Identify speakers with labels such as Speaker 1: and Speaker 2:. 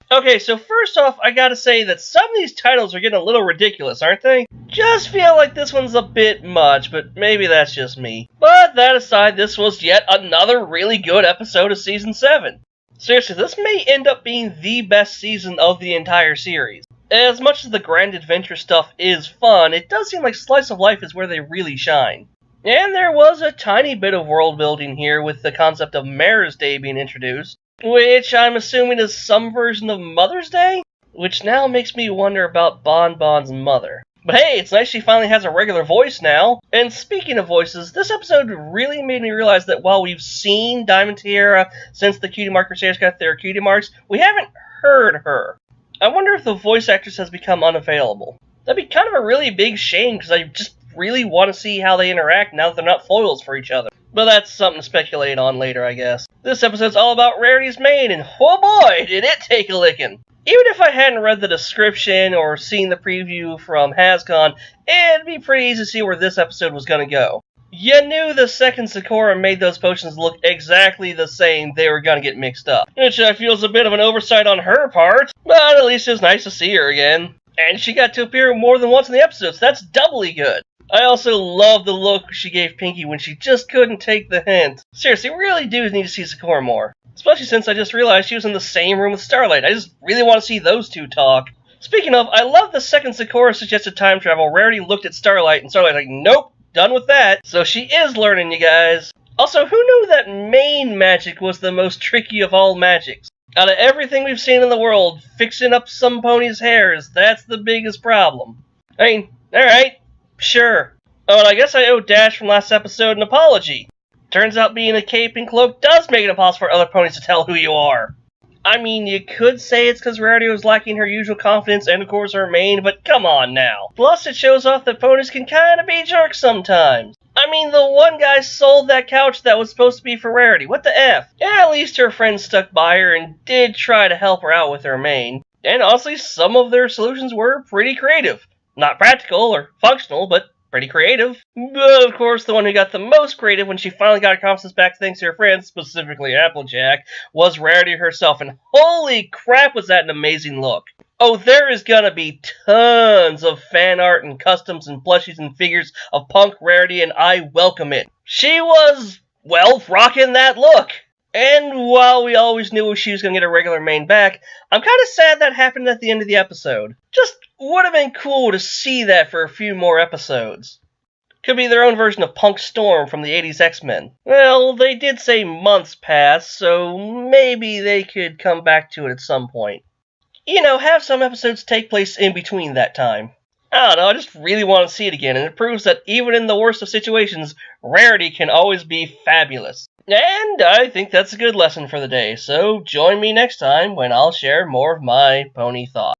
Speaker 1: Okay, so first off, I gotta say that some of these titles are getting a little ridiculous, aren't they? Just feel like this one's a bit much, but maybe that's just me. But that aside, this was yet another really good episode of Season 7. Seriously, this may end up being the best season of the entire series. As much as the grand adventure stuff is fun, it does seem like Slice of Life is where they really shine. And there was a tiny bit of world building here with the concept of Mare's Day being introduced, which I'm assuming is some version of Mother's Day? Which now makes me wonder about Bon Bon's mother. But hey, it's nice she finally has a regular voice now. And speaking of voices, this episode really made me realize that while we've seen Diamond Tiara since the Cutie Mark Crusaders got their cutie marks, we haven't heard her. I wonder if the voice actress has become unavailable. That'd be kind of a really big shame, because I just really want to see how they interact now that they're not foils for each other. But that's something to speculate on later, I guess. This episode's all about Rarity's maid, and oh boy, did it take a licking! Even if I hadn't read the description or seen the preview from HasCon, it'd be pretty easy to see where this episode was gonna go. You knew the second Sakura made those potions look exactly the same, they were gonna get mixed up. Which I feel is a bit of an oversight on her part, but at least it was nice to see her again. And she got to appear more than once in the episode, so that's doubly good. I also love the look she gave Pinky when she just couldn't take the hint. Seriously, we really do need to see Sakura more. Especially since I just realized she was in the same room with Starlight. I just really want to see those two talk. Speaking of, I love the second Sakura suggested time travel. Rarity looked at Starlight, and Starlight's like, nope, done with that. So she is learning, you guys. Also, who knew that main magic was the most tricky of all magics? Out of everything we've seen in the world, fixing up some pony's hairs, that's the biggest problem. I mean, alright. Sure. Oh, and I guess I owe Dash from last episode an apology. Turns out being a cape and cloak does make it impossible for other ponies to tell who you are. I mean, you could say it's because Rarity was lacking her usual confidence and of course her mane, but come on now. Plus it shows off that ponies can kinda be jerks sometimes. I mean, the one guy sold that couch that was supposed to be for Rarity. What the F? Yeah, at least her friend stuck by her and did try to help her out with her mane. And honestly, some of their solutions were pretty creative. Not practical or functional, but pretty creative. But of course, the one who got the most creative when she finally got her confidence back thanks to her friends, specifically Applejack, was Rarity herself. And holy crap, was that an amazing look. Oh, there is gonna be tons of fan art and customs and plushies and figures of Punk Rarity, and I welcome it. She was, well, rocking that look. And while we always knew she was going to get her regular main back, I'm kind of sad that happened at the end of the episode. Just would have been cool to see that for a few more episodes. Could be their own version of Punk Storm from the 80s X-Men. Well, they did say months passed, so maybe they could come back to it at some point. You know, have some episodes take place in between that time. I don't know, I just really want to see it again, and it proves that even in the worst of situations, Rarity can always be fabulous. And I think that's a good lesson for the day, so join me next time when I'll share more of my pony thoughts.